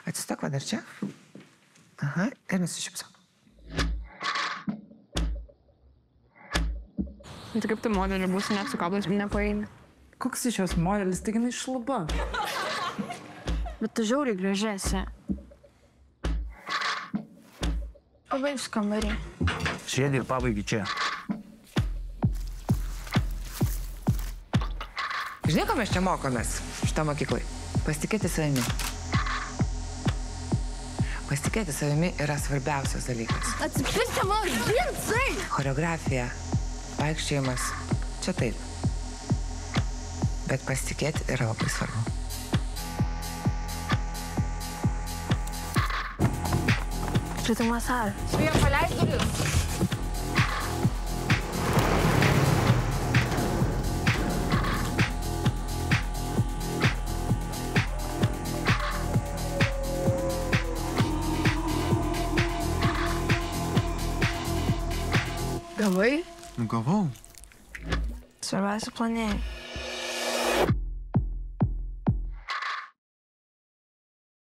Atsistok va dar čia. Aha, ir nusišypsok. Tai kaip tu modelį būsi, net su kablais nepaeini. Koks iš jos modelis, taigi jinai šluba. Bet tu žiauriai gražiasi. Pabaigsiu kambarį. Sėdi ir pabaigi čia. Žinai, ko mes čia mokomės šitą mokyklai? Pasitikėti savimi. Pasitikėti savimi yra svarbiausias dalykas. Atsipirkti mano džinsai! Choreografija, vaikščiojimas, čia taip. Bet pasitikėti yra labai svarbu. Čia tai masarė. Svija, paleis duris. Gavai? Gavau. Svarbiausia planėjai.